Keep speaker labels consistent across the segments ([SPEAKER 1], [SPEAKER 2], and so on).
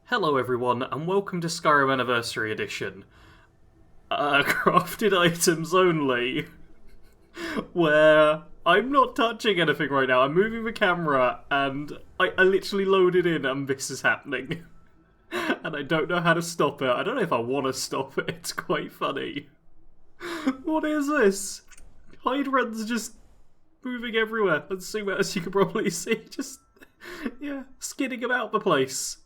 [SPEAKER 1] Hello everyone, and welcome to Skyrim Anniversary Edition. Crafted items only. Where I'm not touching anything right now, I'm moving the camera, and I literally loaded in and this is happening. And I don't know how to stop it. I don't know if I want to stop it, it's quite funny. What is this? Hydran's just moving everywhere, and zoom out as you can probably see, just, yeah, skidding about the place.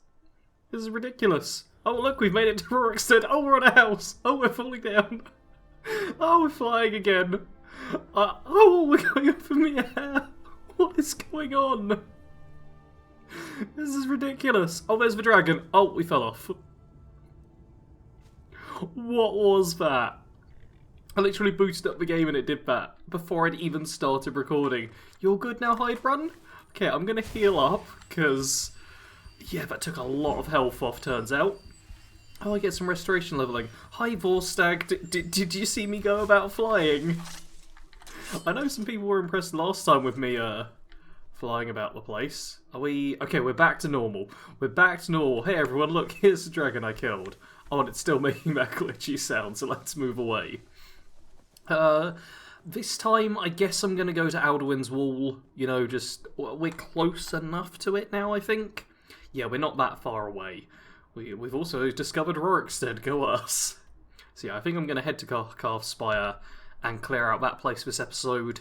[SPEAKER 1] This is ridiculous. Oh look, we've made it to Rorikstead. Oh, we're on a house. Oh, we're falling down. Oh, we're flying again. Oh, we're going up in the air. What is going on? This is ridiculous. Oh, there's the dragon. Oh, we fell off. What was that? I literally booted up the game and it did that before I'd even started recording. You're good now, Hydran? Okay, I'm going to heal up because... yeah, that took a lot of health off, turns out. Oh, I get some restoration leveling. Hi, Vorstag. Did you see me go about flying? I know some people were impressed last time with me flying about the place. Are we... okay, we're back to normal. We're back to normal. Hey, everyone, look, here's the dragon I killed. Oh, and it's still making that glitchy sound, so let's move away. This time, I guess I'm going to go to Alduin's Wall. You know, just... we're close enough to it now, I think. Yeah, we're not that far away. We've also discovered Rorikstead, go us. So yeah, I think I'm going to head to Carve Spire and clear out that place this episode.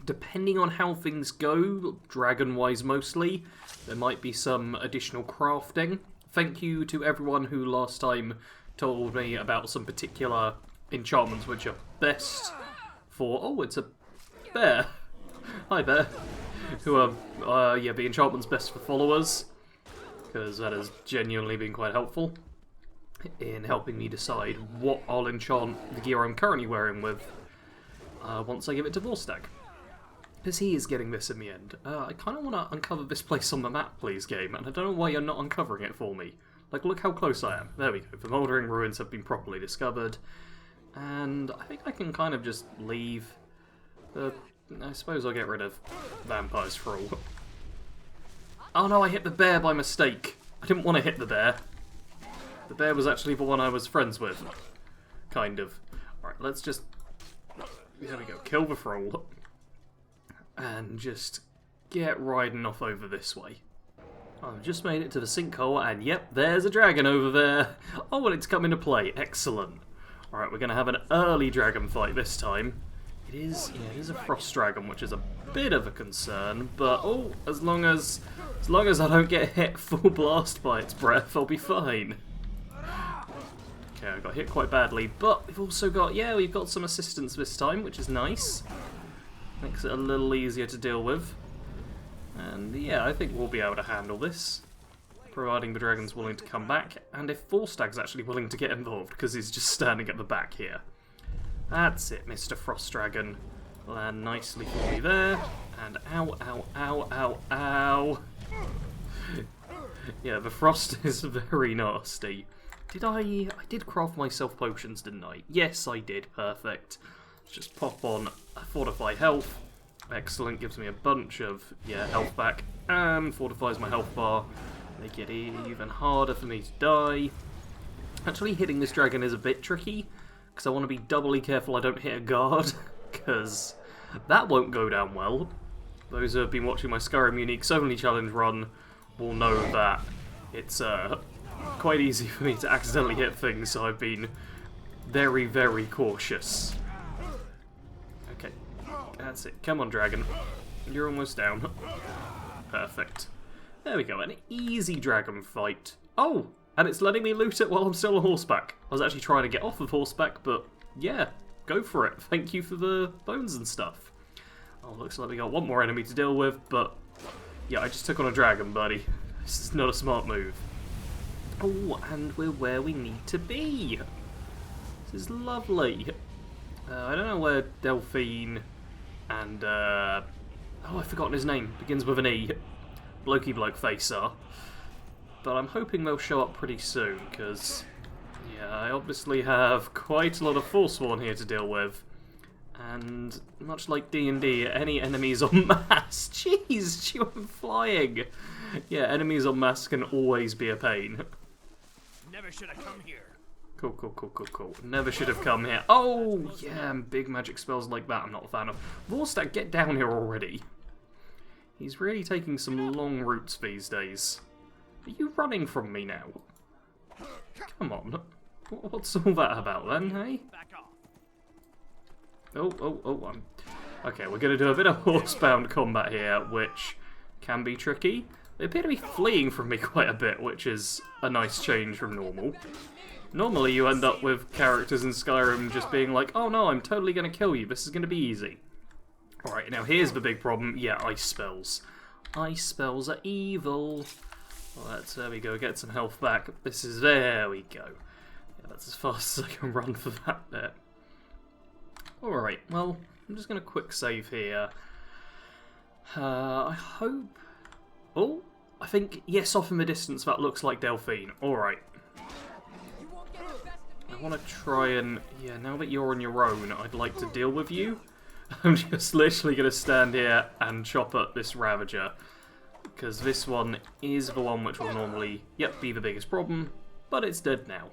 [SPEAKER 1] Depending on how things go, dragon-wise mostly, there might be some additional crafting. Thank you to everyone who last time told me about some particular enchantments which are best for... oh, it's a bear. Hi, bear. Who are, yeah, the enchantment's best for followers. Because that has genuinely been quite helpful in helping me decide what I'll enchant the gear I'm currently wearing with once I give it to Vorstag. Because he is getting this in the end. I kind of want to uncover this place on the map, please, game, and I don't know why you're not uncovering it for me. Like, look how close I am. There we go. The mouldering ruins have been properly discovered. And I think I can kind of just leave. I suppose I'll get rid of vampires for all. Oh no, I hit the bear by mistake. I didn't want to hit the bear. The bear was actually the one I was friends with. Kind of. Alright, let's just... there we go. Kill the thrall. And just get riding off over this way. I've just made it to the sinkhole, and yep, there's a dragon over there. Oh, and it's come into play. Excellent. Alright, we're going to have an early dragon fight this time. It is a frost dragon, which is a bit of a concern, but oh, as long as I don't get hit full blast by its breath, I'll be fine. Okay, I got hit quite badly, but we've also got, yeah, we've got some assistance this time, which is nice. Makes it a little easier to deal with. And yeah, I think we'll be able to handle this, providing the dragon's willing to come back, and if Vorstag's actually willing to get involved, because he's just standing at the back here. That's it, Mr. Frost Dragon. Land nicely for me there. And ow, ow, ow, ow, ow. Yeah, the frost is very nasty. I did craft myself potions, didn't I? Yes, I did. Perfect. Let's just pop on a Fortify Health. Excellent. Gives me a bunch of, yeah, health back. And fortifies my health bar. Make it even harder for me to die. Actually, hitting this dragon is a bit tricky. Because I want to be doubly careful I don't hit a guard, because that won't go down well. Those who have been watching my Skyrim Uniques Only Challenge run will know that it's quite easy for me to accidentally hit things, so I've been very, very cautious. Okay, that's it. Come on, dragon. You're almost down. Perfect. There we go, an easy dragon fight. Oh! And it's letting me loot it while I'm still on horseback. I was actually trying to get off of horseback, but yeah, go for it. Thank you for the bones and stuff. Oh, looks like we got one more enemy to deal with, but yeah, I just took on a dragon, buddy. This is not a smart move. Oh, and we're where we need to be. This is lovely. I don't know where Delphine and, oh, I've forgotten his name. Begins with an E. Blokey bloke face are. But I'm hoping they'll show up pretty soon, because, yeah, I obviously have quite a lot of Forsworn here to deal with. And much like D&D, any enemies en masse. Jeez, she went flying. Yeah, enemies en masse can always be a pain.
[SPEAKER 2] Never should have come here.
[SPEAKER 1] Cool, cool, cool, cool, cool. Never should have come here. Oh, yeah, and big magic spells like that I'm not a fan of. Vorstad, get down here already. He's really taking some long routes these days. Are you running from me now? Come on. What's all that about then, hey? Oh, okay, we're going to do a bit of horsebound combat here, which can be tricky. They appear to be fleeing from me quite a bit, which is a nice change from normal. Normally you end up with characters in Skyrim just being like, oh no, I'm totally going to kill you, this is going to be easy. Alright, now here's the big problem. Yeah, ice spells. Ice spells are evil. Well, there we go, get some health back. There we go. Yeah, that's as fast as I can run for that bit. Alright, well, I'm just going to quick save here. I hope... Oh, I think, yes, off in the distance that looks like Delphine. Alright. I want to try and... Yeah, now that you're on your own, I'd like to deal with you. I'm just literally going to stand here and chop at this Ravager. Because this one is the one which will normally, yep, be the biggest problem. But it's dead now.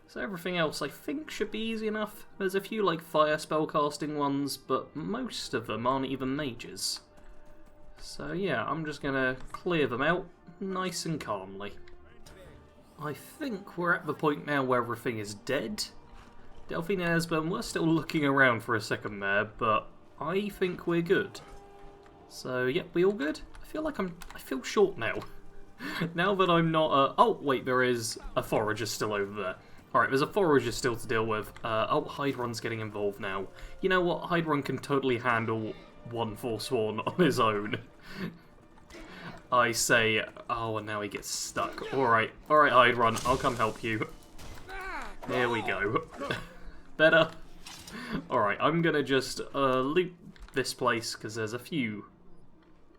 [SPEAKER 1] So everything else I think should be easy enough. There's a few like fire spellcasting ones, but most of them aren't even mages. So yeah, I'm just going to clear them out nice and calmly. I think we're at the point now where everything is dead. Delphine and Esbern were still looking around for a second there, but I think we're good. So yep, we all good? I feel like I feel short now. Now that I'm not oh wait, there is a forager still over there. Alright, there's a forager still to deal with. Oh, Hydron's getting involved now. You know what? Hydron can totally handle one Forsworn on his own. I say, oh, and now he gets stuck. Alright, Hydron, I'll come help you. There we go. Better. Alright, I'm gonna just loot this place, because there's a few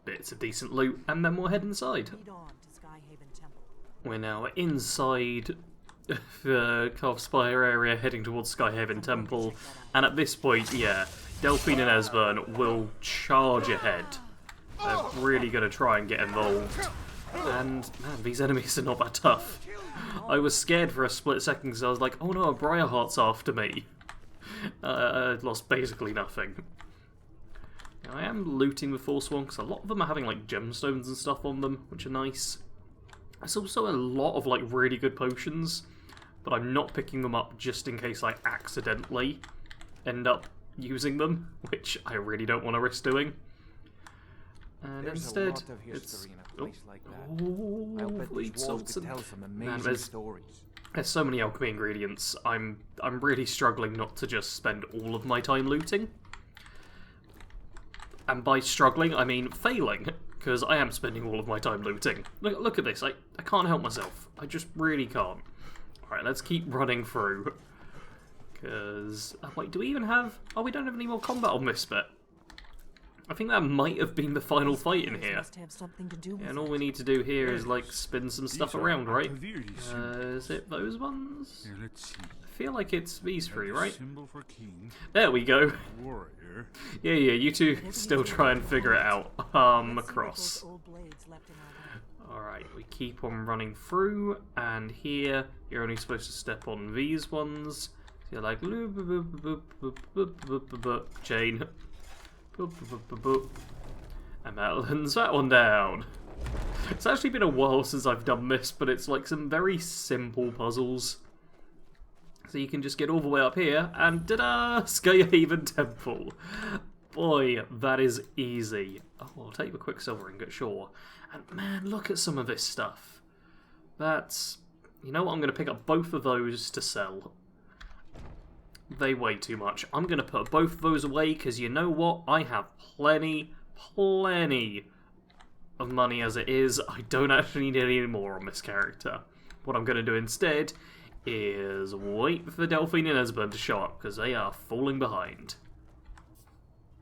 [SPEAKER 1] bits of decent loot, and then we'll head inside. We're now inside the Carved Spire area, heading towards Skyhaven Temple, and at this point, yeah, Delphine and Esbern will charge ahead. They're really going to try and get involved. And, man, these enemies are not that tough. I was scared for a split second because I was like, oh no, a Briarheart's after me. I lost basically nothing. Now, I am looting the Forsworn because a lot of them are having, like, gemstones and stuff on them, which are nice. There's also a lot of, like, really good potions, but I'm not picking them up just in case I accidentally end up using them, which I really don't want to risk doing. And
[SPEAKER 3] there's
[SPEAKER 1] instead,
[SPEAKER 3] a lot of history in a place like that. I'll bet these walls could tell some amazing stories.
[SPEAKER 1] There's so many alchemy ingredients. I'm really struggling not to just spend all of my time looting. And by struggling, I mean failing, because I am spending all of my time looting. Look at this. I can't help myself. I just really can't. Alright, let's keep running through. Because... wait, do we even have... Oh, we don't have any more combat on this bit. I think that might have been the final fight in here. Yeah, and all we need to do here is, like, spin some stuff around, right? Is it those ones? I feel like it's these three, right? There we go. Yeah, you two still try and figure it out. Across. Alright, we keep on running through, and here you're only supposed to step on these ones. So you're like, chain. And that lands that one down. It's actually been a while since I've done this, but it's like some very simple puzzles. So you can just get all the way up here, and ta-da! Skyhaven Temple. Boy, that is easy. Oh, I'll take the Quicksilver ingot, sure. And man, look at some of this stuff. That's... You know what, I'm going to pick up both of those to sell. They weigh too much. I'm going to put both of those away, because you know what? I have plenty of money as it is. I don't actually need any more on this character. What I'm going to do instead is wait for Delphine and Esbern to show up, because they are falling behind.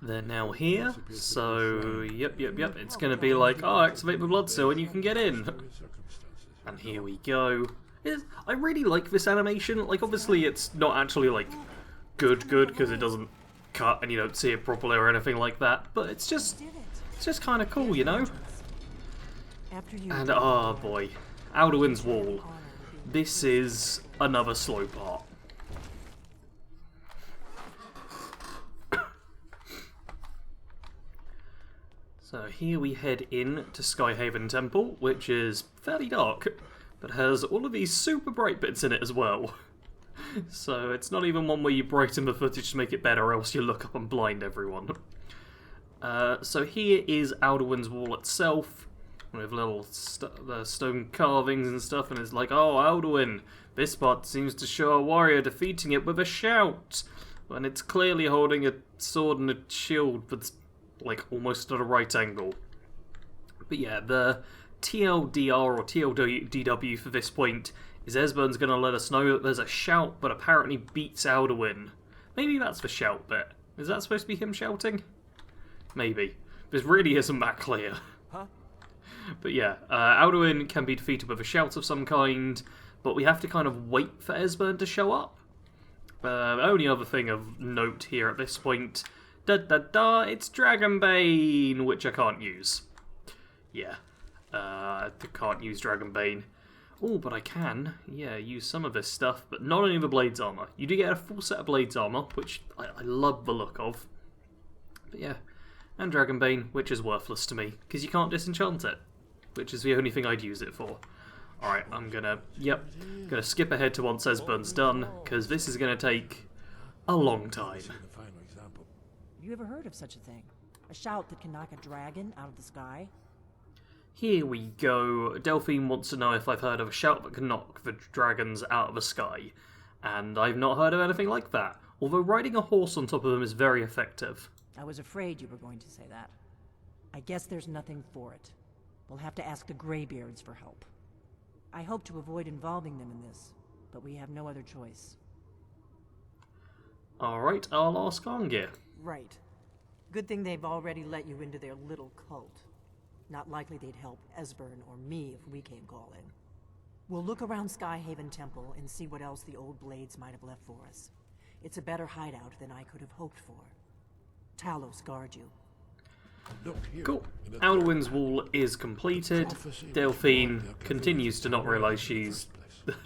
[SPEAKER 1] They're now here, so yep, it's going to be like, oh, activate the blood seal and you can get in. And here we go. I really like this animation. Like, obviously it's not actually, like, good, because it doesn't cut and you don't see it properly or anything like that, but it's just kind of cool, you know?
[SPEAKER 4] After you.
[SPEAKER 1] And oh boy, Alduin's Wall. This is another slow part. So here we head in to Skyhaven Temple, which is fairly dark, but has all of these super bright bits in it as well. So it's not even one where you brighten the footage to make it better, or else you look up and blind everyone. So here is Alduin's Wall itself, with little stone carvings and stuff, and it's like, oh, Alduin, this part seems to show a warrior defeating it with a shout, when it's clearly holding a sword and a shield that's like almost at a right angle. But yeah, the TLDR or TLDW for this point is Esbern's going to let us know that there's a shout, but apparently beats Alduin. Maybe that's the shout bit. Is that supposed to be him shouting? Maybe. This really isn't that clear.
[SPEAKER 3] Huh?
[SPEAKER 1] But yeah, Alduin can be defeated with a shout of some kind, but we have to kind of wait for Esbern to show up. Only other thing of note here at this point, it's Dragonbane, which I can't use. Yeah, I can't use Dragonbane. Oh, but I can, yeah, use some of this stuff, but not only the Blades armor. You do get a full set of Blades armor, which I love the look of. But yeah, and Dragonbane, which is worthless to me, because you can't disenchant it, which is the only thing I'd use it for. Alright, I'm gonna skip ahead to once Esbern's done, because this is gonna take a long time.
[SPEAKER 4] Have you ever heard of such a thing? A shout that can knock a dragon out of the sky?
[SPEAKER 1] Here we go. Delphine wants to know if I've heard of a shout that can knock the dragons out of the sky. And I've not heard of anything like that. Although riding a horse on top of them is very effective.
[SPEAKER 4] I was afraid you were going to say that. I guess there's nothing for it. We'll have to ask the Greybeards for help. I hope to avoid involving them in this, but we have no other choice.
[SPEAKER 1] Alright, I'll ask Angir.
[SPEAKER 4] Right. Good thing they've already let you into their little cult. Not likely they'd help Esbern or me if we came calling. We'll look around Skyhaven Temple and see what else the old blades might have left for us. It's a better hideout than I could have hoped for. Talos guard you.
[SPEAKER 1] Cool. Alduin's Wall is completed. Delphine continues to not realise she's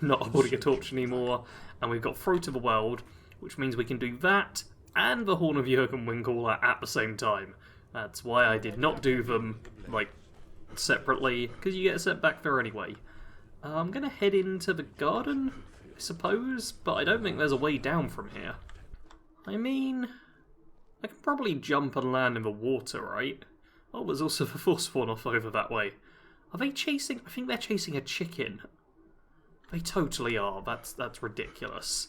[SPEAKER 1] not holding a torch anymore. And we've got Throat of the World, which means we can do that and the Horn of Jürgen Wincaller at the same time. That's why I did not do them, like, separately, because you get sent back there anyway. I'm going to head into the garden, I suppose, but I don't think there's a way down from here. I mean, I can probably jump and land in the water, right? Oh, there's also the Forspawn off over that way. Are they chasing? I think they're chasing a chicken. They totally are. That's ridiculous.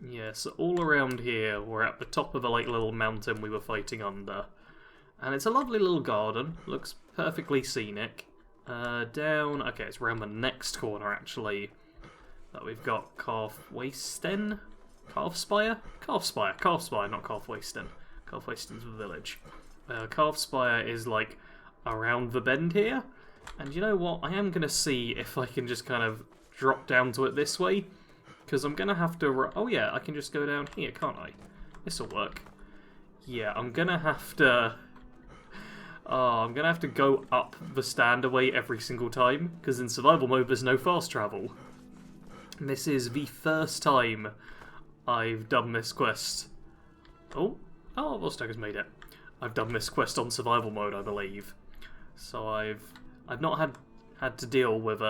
[SPEAKER 1] Yeah, so all around here, we're at the top of the like little mountain we were fighting under. And it's a lovely little garden. Looks perfectly scenic. Down... Okay, it's around the next corner, actually. That we've got Calfwasten? Calfspire? Calfspire, not Calfwasten. Calfwasten's the village. Calfspire is, like, around the bend here. And you know what? I am going to see if I can just kind of drop down to it this way. Because I'm going to have to... Oh yeah, I can just go down here, can't I? This'll work. Yeah, I'm going to have to... I'm going to have to go up the standaway every single time, because in survival mode there's no fast travel. And this is the first time I've done this quest. Oh, Vostok made it. I've done this quest on survival mode, I believe. So I've not had to deal with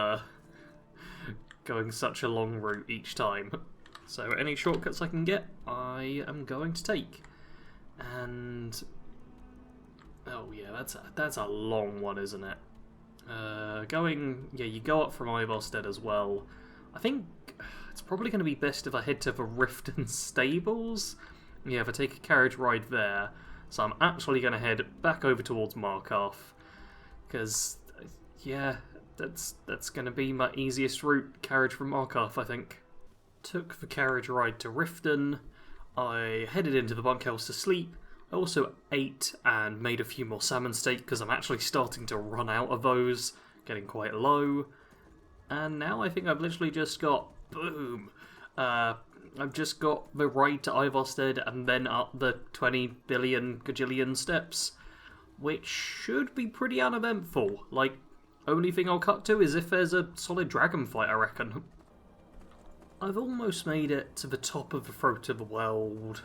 [SPEAKER 1] going such a long route each time. So any shortcuts I can get, I am going to take. And... oh yeah, that's a long one, isn't it? You go up from Ivarstead as well. I think it's probably going to be best if I head to the Riften Stables. Yeah, if I take a carriage ride there. So I'm actually going to head back over towards Markarth. Because, yeah, that's going to be my easiest route, carriage from Markarth, I think. Took the carriage ride to Riften. I headed into the bunkhouse to sleep. I also ate and made a few more salmon steak because I'm actually starting to run out of those, getting quite low. And now I think I've literally just got, boom, I've just got the ride to Ivarstead and then up the 20 billion gajillion steps, which should be pretty uneventful. Like, Only thing I'll cut to is if there's a solid dragon fight, I reckon. I've almost made it to the top of the throat of the world.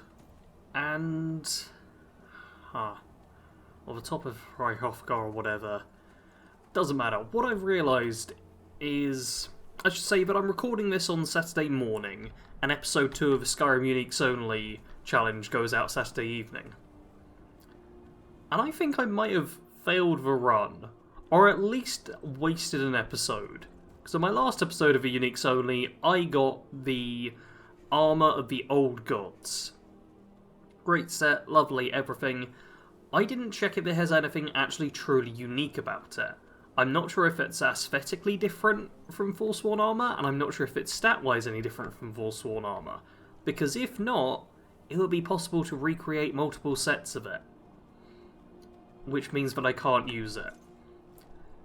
[SPEAKER 1] And... or the top of Hrothgar or whatever. Doesn't matter. What I've realised is... I should say that I'm recording this on Saturday morning, and episode 2 of the Skyrim Uniques Only challenge goes out Saturday evening. And I think I might have failed the run, or at least wasted an episode. Because on my last episode of the Uniques Only, I got the Armour of the Old Gods. Great set, lovely, everything. I didn't check if it has anything actually truly unique about it. I'm not sure if it's aesthetically different from Forsworn Armour, and I'm not sure if it's stat-wise any different from Forsworn Armour. Because if not, it would be possible to recreate multiple sets of it. Which means that I can't use it.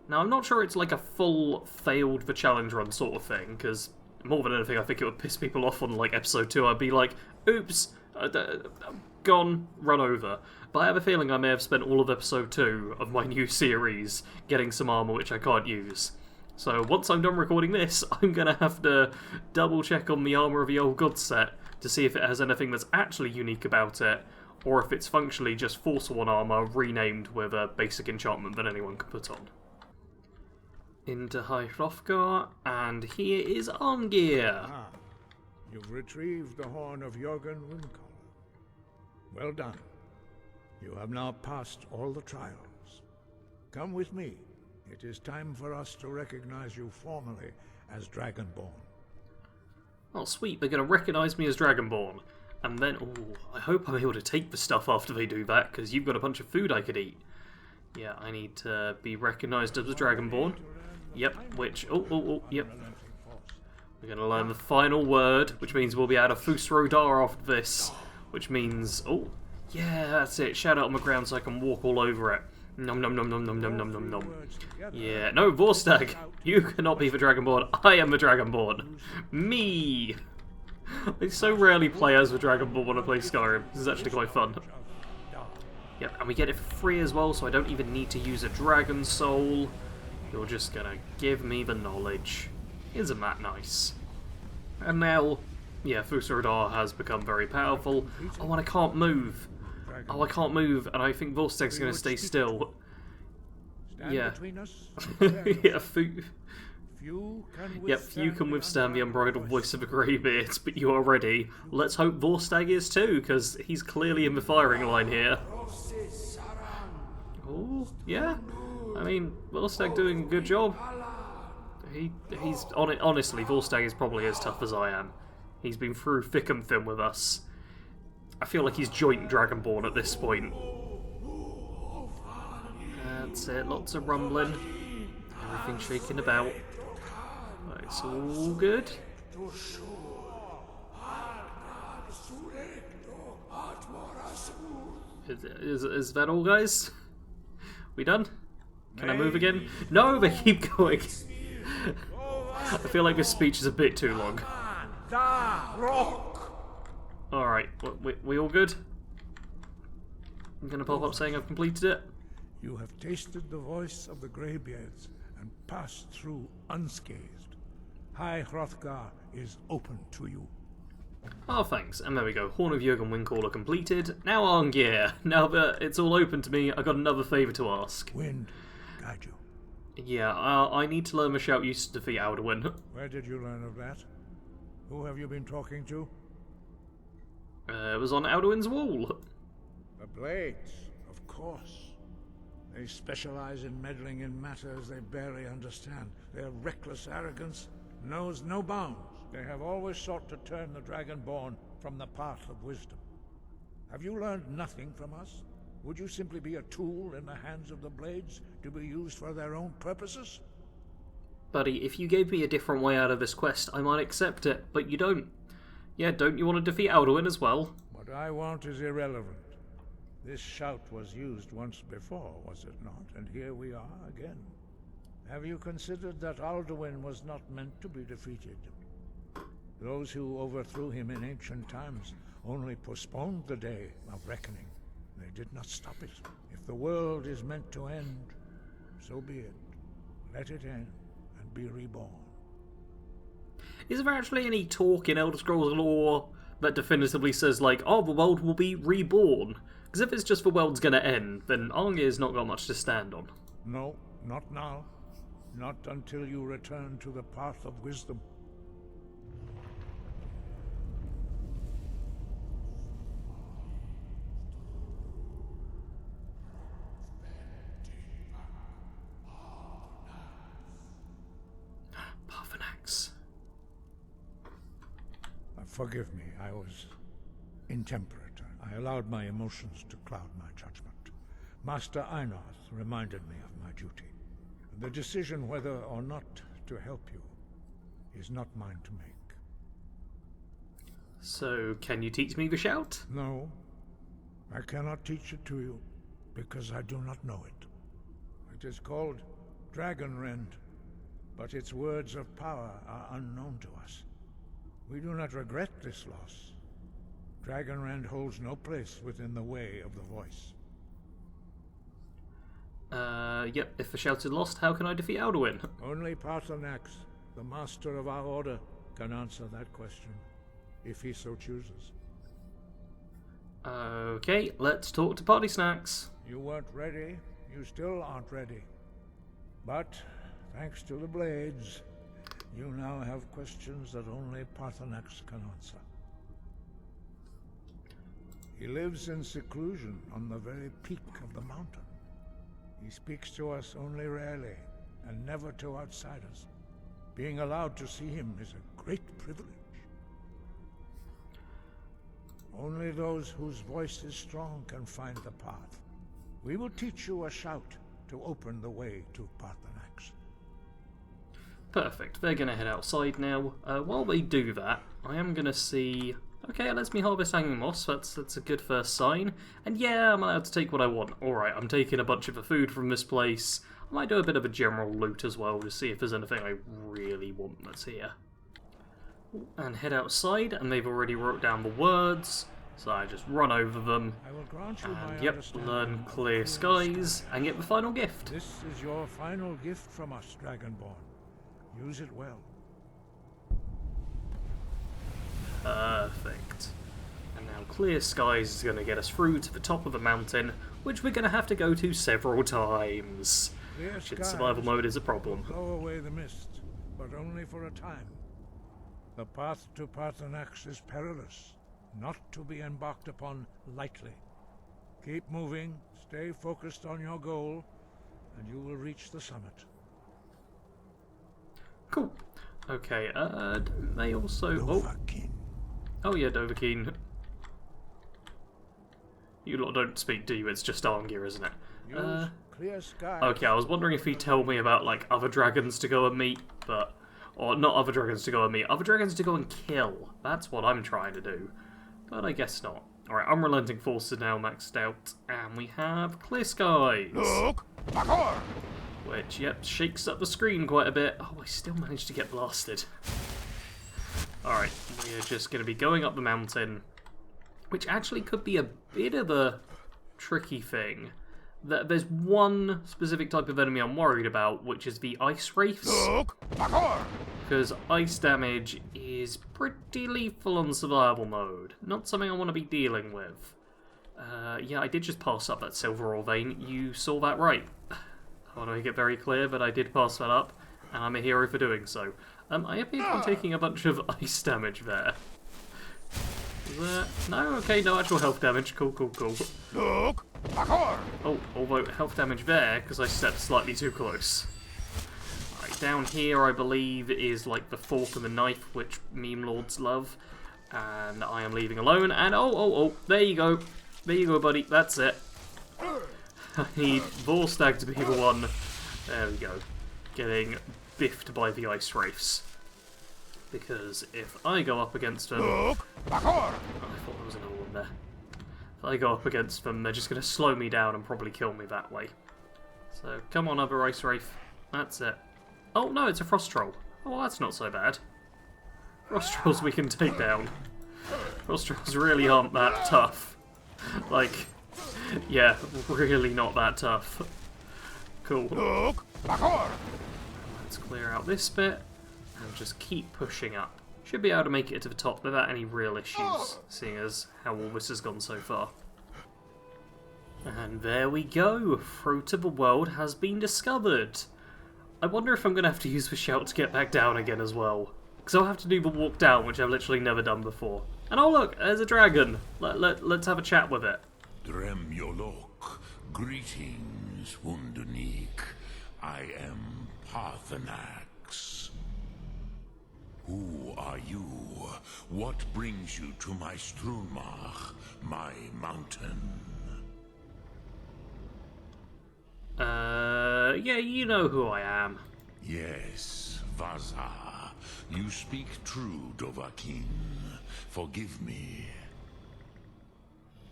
[SPEAKER 1] Now, I'm not sure it's like a full failed the challenge run sort of thing, because more than anything I think it would piss people off on like episode 2. I'd be like, oops, gone, run over. But I have a feeling I may have spent all of episode 2 of my new series getting some armour which I can't use. So once I'm done recording this, I'm going to have to double check on the Armour of the Old Gods set to see if it has anything that's actually unique about it, or if it's functionally just Forsworn Armour renamed with a basic enchantment that anyone can put on. Into High Hrothgar, and here is Armgeir.
[SPEAKER 5] Ah, you've retrieved the horn of Jörgen Windcaller. Well done. You have now passed all the trials. Come with me. It is time for us to recognize you formally as Dragonborn.
[SPEAKER 1] Oh sweet, they're going to recognise me as Dragonborn. And then, I hope I'm able to take the stuff after they do that, because you've got a bunch of food I could eat. Yeah, I need to be recognised as a Dragonborn. Yep, yep. We're going to learn the final word, which means we'll be out of Fus Rodar after this. Which means, yeah, that's it. Shout out on the ground so I can walk all over it. Nom nom nom nom nom nom nom nom nom. Yeah, no, Vorstag, you cannot be the Dragonborn. I am the Dragonborn. Me! I so rarely play as the Dragonborn when I play Skyrim. This is actually quite fun. Yep, and we get it for free as well, so I don't even need to use a Dragon Soul. You're just gonna give me the knowledge. Isn't that nice? And now, yeah, Fus Rodar has become very powerful. Oh, and I can't move. Oh, I can't move, and I think Vorstag's gonna stay still. Yeah. Yeah, few can withstand the unbridled voice of a greybeard, but you are ready. Let's hope Vorstag is too, because he's clearly in the firing line here. Oh, yeah. I mean, Vorstag doing a good job. He's on it. Honestly, Vorstag is probably as tough as I am. He's been through thick and thin with us. I feel like he's joint Dragonborn at this point. That's it. Lots of rumbling. Everything shaking about. It's all good. Is that all, guys? We done? Can I move again? No, they keep going. I feel like this speech is a bit too long. Alright, we all good? I'm gonna pop up saying I've completed it.
[SPEAKER 5] You have tasted the voice of the Greybeards and passed through unscathed. High Hrothgar is open to you.
[SPEAKER 1] Oh, thanks. And there we go. Horn of Jörgen Windcaller completed. Now Armgeir. Now that it's all open to me, I got another favour to ask.
[SPEAKER 5] Wind, guide you.
[SPEAKER 1] Yeah, I need to learn the shout used to defeat Alduin.
[SPEAKER 5] Where did you learn of that? Who have you been talking to?
[SPEAKER 1] It was on Alduin's wall.
[SPEAKER 5] The Blades, of course. They specialize in meddling in matters they barely understand. Their reckless arrogance knows no bounds. They have always sought to turn the Dragonborn from the path of wisdom. Have you learned nothing from us? Would you simply be a tool in the hands of the Blades to be used for their own purposes?
[SPEAKER 1] Buddy, if you gave me a different way out of this quest, I might accept it, but you don't. Yeah, don't you want to defeat Alduin as well?
[SPEAKER 5] What I want is irrelevant. This shout was used once before, was it not? And here we are again. Have you considered that Alduin was not meant to be defeated? Those who overthrew him in ancient times only postponed the day of reckoning. They did not stop it. If the world is meant to end, so be it. let it end, and be reborn.
[SPEAKER 1] Is there actually any talk in Elder Scrolls lore that definitively says, like, oh, the world will be reborn? Because if it's just the world's gonna end, then Arngir's not got much to stand on.
[SPEAKER 5] No, not now. Not until you return to the path of wisdom.
[SPEAKER 1] Parthenax.
[SPEAKER 5] Forgive me, I was intemperate. I allowed my emotions to cloud my judgment. Master Einarth reminded me of my duty. The decision whether or not to help you is not mine to make.
[SPEAKER 1] So, can you teach me the shout?
[SPEAKER 5] No, I cannot teach it to you, because I do not know it. It is called Dragon Rend, but its words of power are unknown to us. We do not regret this loss. Dragon Rend holds no place within the way of the voice.
[SPEAKER 1] Yep, if the shout is lost, how can I defeat Alduin?
[SPEAKER 5] Only Parthenax, the master of our order, can answer that question, if he so chooses.
[SPEAKER 1] Okay, let's talk to Party Snacks.
[SPEAKER 5] You weren't ready, you still aren't ready. But, thanks to the blades, you now have questions that only Parthenax can answer. He lives in seclusion on the very peak of the mountain. He speaks to us only rarely, and never to outsiders. Being allowed to see him is a great privilege. Only those whose voice is strong can find the path. We will teach you a shout to open the way to Parthenax.
[SPEAKER 1] Perfect, they're going to head outside now. While they do that, I am going to see... Okay, it lets me harvest hanging moss, that's a good first sign. And yeah, I'm allowed to take what I want. Alright, I'm taking a bunch of the food from this place. I might do a bit of a general loot as well, to see if there's anything I really want that's here. And head outside, and they've already wrote down the words, so I just run over them.
[SPEAKER 5] I will grant you
[SPEAKER 1] And
[SPEAKER 5] my
[SPEAKER 1] yep,
[SPEAKER 5] understanding
[SPEAKER 1] learn
[SPEAKER 5] of
[SPEAKER 1] Clear Skies, and get the final gift.
[SPEAKER 5] This is your final gift from us, Dragonborn. Use it well.
[SPEAKER 1] Perfect. And now Clear Skies is going to get us through to the top of the mountain, which we're going to have to go to several times. Which in survival mode is a problem.
[SPEAKER 5] Blow away the mist, but only for a time. The path to Parthenax is perilous, not to be embarked upon lightly. Keep moving, stay focused on your goal, and you will reach the summit.
[SPEAKER 1] Cool. Okay, don't they also... Oh yeah, Dovahkiin. You lot don't speak, do you? It's just Arngir, isn't it?
[SPEAKER 5] Use Clear Skies.
[SPEAKER 1] Okay, I was wondering if he'd tell me about, like, other dragons to go and meet, but... Or not other dragons to go and meet, other dragons to go and kill. That's what I'm trying to do. But I guess not. Alright, Unrelenting Force is now maxed out, and we have Clear Skies.
[SPEAKER 2] Look! Parkour!
[SPEAKER 1] Which, yep, shakes up the screen quite a bit. Oh, I still managed to get blasted. Alright, we're just going to be going up the mountain, which actually could be a bit of a tricky thing. There's one specific type of enemy I'm worried about, which is the ice wraiths.
[SPEAKER 2] Look! Parkour!
[SPEAKER 1] Because ice damage is pretty lethal on survival mode. Not something I want to be dealing with. Yeah, I did just pass up that silver ore vein. You saw that right. I want to make it very clear that I did pass that up, and I'm a hero for doing so. I appear to be taking a bunch of ice damage there. No? Okay, no actual health damage. Cool, cool, cool.
[SPEAKER 2] Look! Parkour!
[SPEAKER 1] Oh, although health damage there, because I stepped slightly too close. Alright, down here I believe is like the fork and the knife, which meme lords love. And I am leaving alone, and oh, there you go. There you go, buddy, that's it. I need Vorstag to be the one. There we go. Getting biffed by the ice wraiths. Because if I go up against them...
[SPEAKER 2] Look! Parkour!
[SPEAKER 1] Oh, I thought there was another one there. If I go up against them, they're just going to slow me down and probably kill me that way. So, come on, other ice wraith. That's it. Oh, no, it's a frost troll. Oh, well, that's not so bad. Frost trolls we can take down. Frost trolls really aren't that tough. Like, yeah, really not that tough. Cool.
[SPEAKER 2] Look! Parkour!
[SPEAKER 1] clear out this bit, and just keep pushing up. Should be able to make it to the top without any real issues, seeing as how all this has gone so far. And there we go, Fruit of the World has been discovered. I wonder if I'm going to have to use the shout to get back down again as well. Because I'll have to do the walk down, which I've literally never done before. And oh look, there's a dragon. Let's have a chat with it.
[SPEAKER 2] Drem Yolok, greetings, Wundernik. I am Parthenax. Who are you? What brings you to my Strunmach, my mountain?
[SPEAKER 1] Yeah, you know who I am.
[SPEAKER 2] Yes, Vaza. You speak true, Dovahkiin. Forgive me.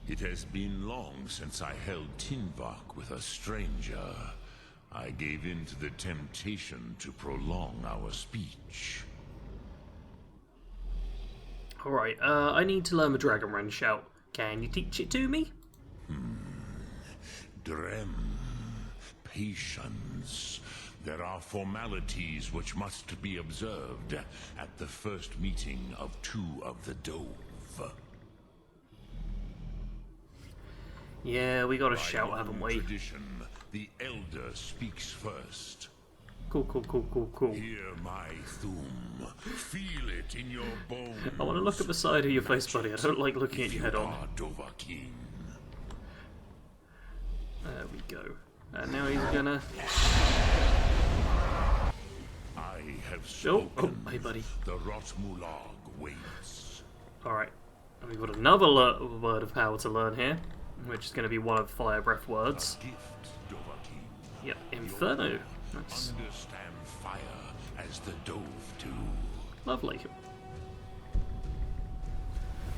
[SPEAKER 2] It has been long since I held Tinvak with a stranger. I gave in to the temptation to prolong our speech.
[SPEAKER 1] Alright, I need to learn the Dragon Rend shout. Can you teach it to me?
[SPEAKER 2] Drem. Patience. There are formalities which must be observed at the first meeting of two of the Dove.
[SPEAKER 1] Yeah, we got a
[SPEAKER 2] By
[SPEAKER 1] shout,
[SPEAKER 2] long
[SPEAKER 1] haven't we?
[SPEAKER 2] Tradition, the elder speaks first.
[SPEAKER 1] Cool.
[SPEAKER 2] Hear my thum. Feel it in your bones.
[SPEAKER 1] I want to look at the side of your face, buddy. I don't like looking at your head on.
[SPEAKER 2] Are Dovahkiin.
[SPEAKER 1] There we go. And now he's gonna...
[SPEAKER 2] I have
[SPEAKER 1] Oh,
[SPEAKER 2] spoken.
[SPEAKER 1] hey buddy.
[SPEAKER 2] The Rotmulag waits.
[SPEAKER 1] Alright. And we've got another word of power to learn here, which is going to be one of Fire Breath words.
[SPEAKER 2] Gift, Dovahkiin.
[SPEAKER 1] Yep, Inferno. Nice.
[SPEAKER 2] Understand fire as the Dove do.
[SPEAKER 1] Lovely.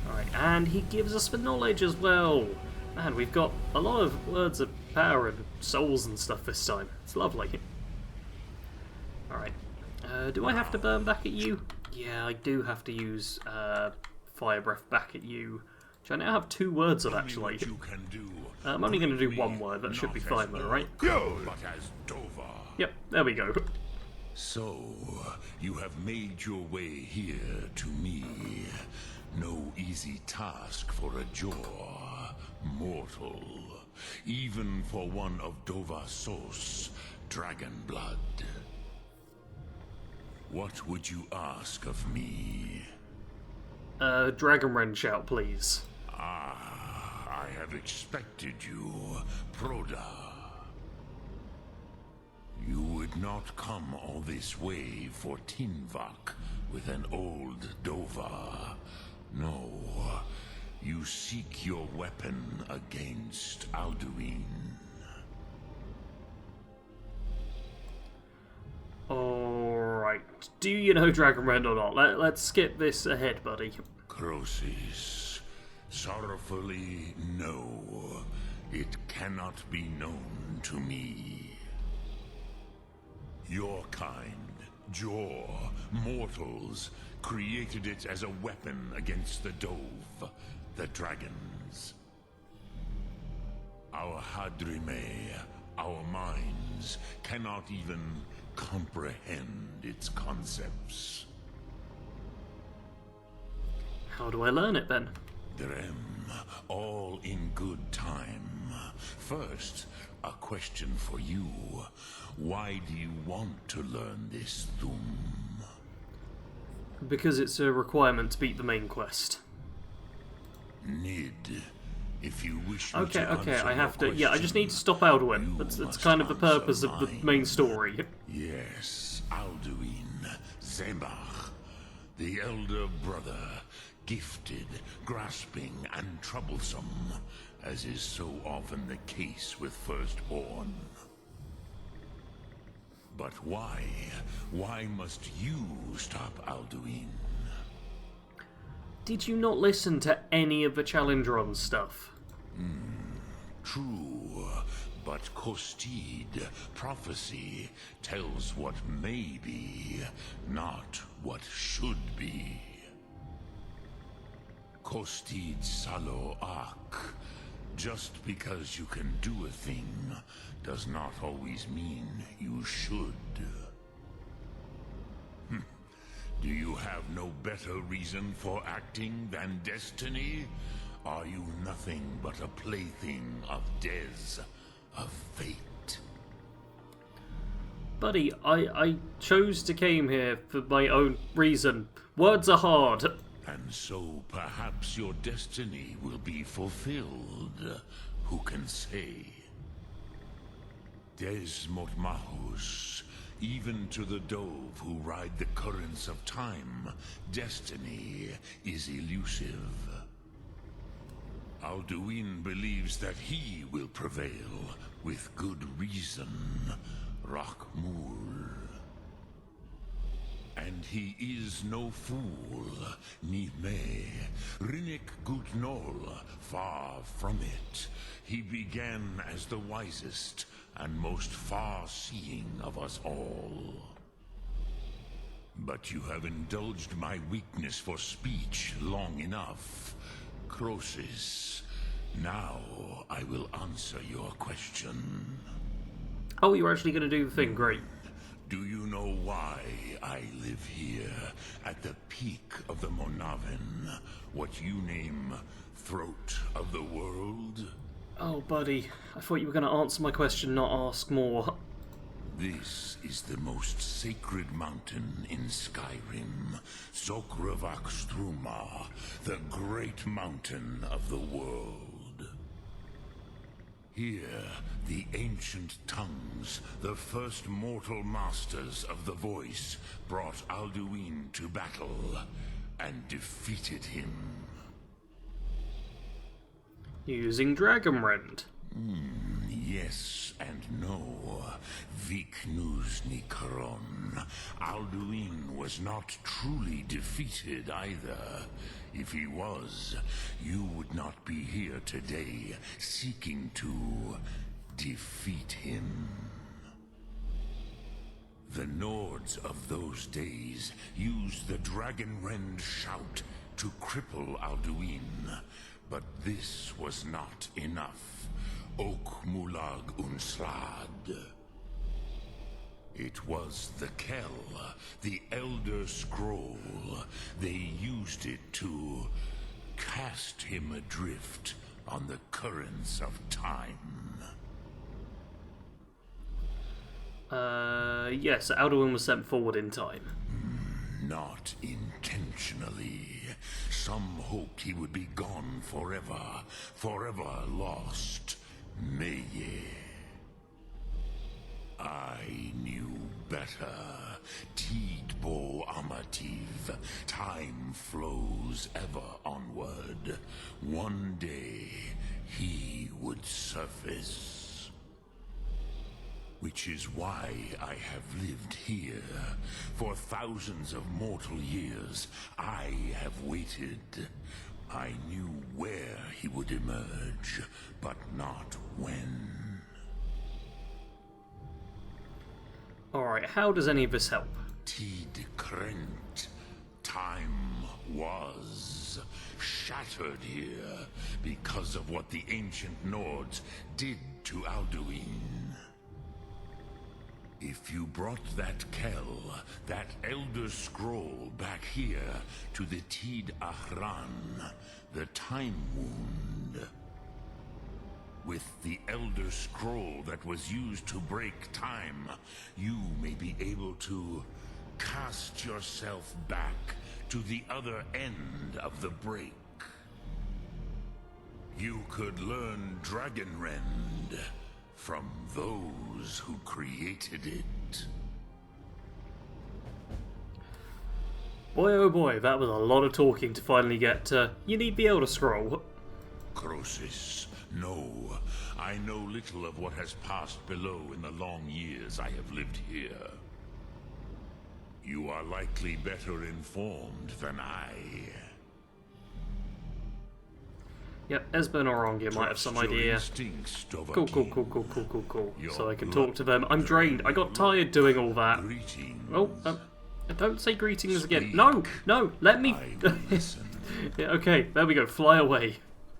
[SPEAKER 1] Alright, and he gives us the knowledge as well. Man, we've got a lot of words of power and souls and stuff this time. It's lovely. Alright. Do I have to burn back at you? Yeah, I do have to use Fire Breath back at you. Which I now have 2 words of, actually.
[SPEAKER 2] What you can do.
[SPEAKER 1] I'm only going to do 1 word. That should be fine, though, right?
[SPEAKER 2] But as Dova.
[SPEAKER 1] Yep, there we go.
[SPEAKER 2] So, you have made your way here to me. No easy task for a Jor, mortal. Even for one of Dovasos, dragon blood. What would you ask of me?
[SPEAKER 1] Dragon Rend shout, please.
[SPEAKER 2] I have expected you, Proda. You would not come all this way for Tinvak with an old Dova. No, you seek your weapon against Alduin.
[SPEAKER 1] Alright. Do you know Dragon Rend or not? Let's skip this ahead, buddy.
[SPEAKER 2] Croesus, sorrowfully, no. It cannot be known to me. Your kind, Jor, mortals, created it as a weapon against the Dove, the dragons. Our Hadrime, our minds, cannot even comprehend its concepts.
[SPEAKER 1] How do I learn it, then?
[SPEAKER 2] Drem, all in good time. First, a question for you. Why do you want to learn this Thum?
[SPEAKER 1] Because it's a requirement to beat the main quest.
[SPEAKER 2] Nid, if you wish me
[SPEAKER 1] Okay,
[SPEAKER 2] to answer
[SPEAKER 1] I have to...
[SPEAKER 2] your
[SPEAKER 1] Yeah, I just need to
[SPEAKER 2] question,
[SPEAKER 1] stop Alduin.
[SPEAKER 2] you
[SPEAKER 1] That's
[SPEAKER 2] must
[SPEAKER 1] kind of the
[SPEAKER 2] answer
[SPEAKER 1] purpose of the
[SPEAKER 2] mine.
[SPEAKER 1] main story.
[SPEAKER 2] Yes, Alduin, Zembach, the elder brother, gifted, grasping, and troublesome, as is so often the case with Firstborn. But why? Why must you stop Alduin?
[SPEAKER 1] Did you not listen to any of the Challengeron stuff?
[SPEAKER 2] True, but Kostid, prophecy, tells what may be, not what should be. Kostid Salo Ak. Just because you can do a thing does not always mean you should. Do you have no better reason for acting than destiny? Are you nothing but a plaything of Des, of fate?
[SPEAKER 1] Buddy, I chose to came here for my own reason. Words are hard.
[SPEAKER 2] And so perhaps your destiny will be fulfilled. Who can say? Des Motmahus, even to the dove who ride the currents of time, destiny is elusive. Alduin believes that he will prevail, with good reason. Rakmul. And he is no fool, ni me. Rinnik Gutnol, far from it. He began as the wisest and most far-seeing of us all. But you have indulged my weakness for speech long enough. Croesus, now I will answer your question.
[SPEAKER 1] Oh, you're actually going to do the thing, great.
[SPEAKER 2] Do you know why I live here, at the peak of the Monavin, what you name throat of the world?
[SPEAKER 1] Oh, buddy, I thought you were going to answer my question, not ask more.
[SPEAKER 2] This is the most sacred mountain in Skyrim, Sokravak Struma, the great mountain of the world. Here, the ancient tongues, the first mortal masters of the voice, brought Alduin to battle and defeated him.
[SPEAKER 1] Using Dragonrend.
[SPEAKER 2] Yes and no. Viknus Nikaron. Alduin was not truly defeated either. If he was, you would not be here today seeking to defeat him. The Nords of those days used the Dragonrend shout to cripple Alduin, but this was not enough. Ok Mulag Unslad. It was the Kell, the Elder Scroll. They used it to cast him adrift on the currents of time.
[SPEAKER 1] Yes, Alduin was sent forward in time.
[SPEAKER 2] Not intentionally. Some hoped he would be gone forever, forever lost. Meye. I knew better. Tidbo Amativ. Time flows ever onward. One day, he would surface. Which is why I have lived here. For thousands of mortal years, I have waited. I knew where he would emerge, but not when.
[SPEAKER 1] Alright, how does any of this help?
[SPEAKER 2] Tid Krent. Time was shattered here because of what the ancient Nords did to Alduin. If you brought that Kell, that Elder Scroll back here to the Tid Ahran, the Time Wound, with the Elder Scroll that was used to break time, you may be able to cast yourself back to the other end of the break. You could learn Dragonrend from those who created it.
[SPEAKER 1] Boy oh boy, that was a lot of talking to finally get to, you need the Elder Scroll.
[SPEAKER 2] Croesus, no. I know little of what has passed below in the long years I have lived here. You are likely better informed than I.
[SPEAKER 1] Yep, Esben or Ongia might have some idea. Cool. So I can talk to them. I'm drained. I got tired doing all that. Oh, don't say greetings again. No, let me... Yeah, okay, there we go. Fly away.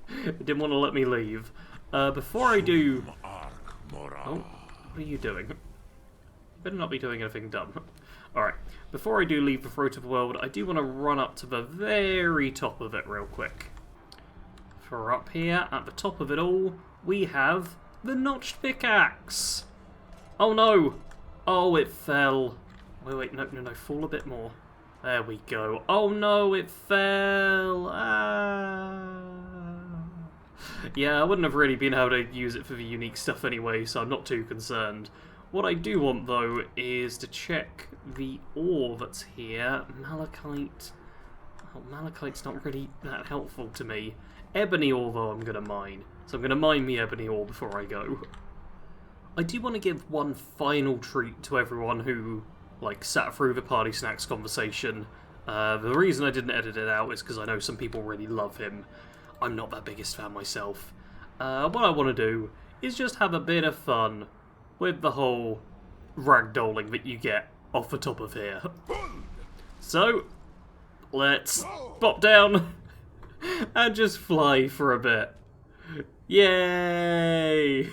[SPEAKER 1] It didn't want to let me leave. Before I do... Oh, what are you doing? You better not be doing anything dumb. Alright, before I do leave the Throat of the World, I do want to run up to the very top of it real quick. For up here, at the top of it all, we have the Notched Pickaxe! Oh no! Oh, it fell. Wait, no, fall a bit more. There we go. Oh no, it fell! Yeah, I wouldn't have really been able to use it for the unique stuff anyway, so I'm not too concerned. What I do want, though, is to check the ore that's here. Malachite. Oh, malachite's not really that helpful to me. Ebony ore, though, I'm going to mine. So I'm going to mine the ebony ore before I go. I do want to give one final treat to everyone who, like, sat through the Party Snacks conversation. The reason I didn't edit it out is because I know some people really love him. I'm not that biggest fan myself. What I want to do is just have a bit of fun with the whole ragdolling that you get off the top of here. So, let's pop down and just fly for a bit. Yay!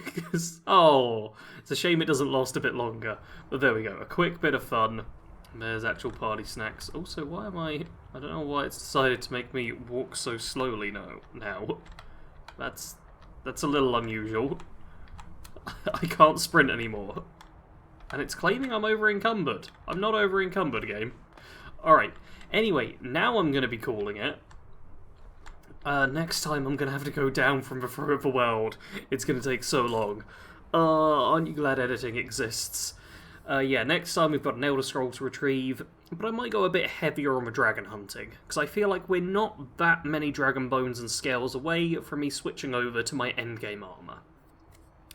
[SPEAKER 1] Oh, it's a shame it doesn't last a bit longer. But there we go, a quick bit of fun. There's actual Party Snacks. Also, why am I don't know why it's decided to make me walk so slowly now. That's a little unusual. I can't sprint anymore. And it's claiming I'm over-encumbered. I'm not over-encumbered, game. Alright, anyway, now I'm going to be calling it. Next time I'm going to have to go down from the Throat of the World. It's going to take so long. Aren't you glad editing exists? Yeah, next time we've got an Elder Scroll to retrieve, but I might go a bit heavier on the dragon hunting, because I feel like we're not that many dragon bones and scales away from me switching over to my endgame armour.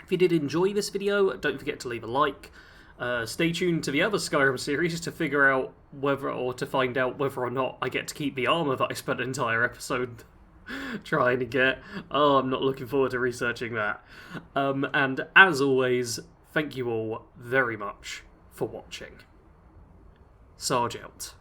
[SPEAKER 1] If you did enjoy this video, don't forget to leave a like. Stay tuned to the other Skyrim series to figure out to find out whether or not I get to keep the armour that I spent an entire episode trying to get. Oh, I'm not looking forward to researching that. And as always, thank you all very much for watching. Sarge out.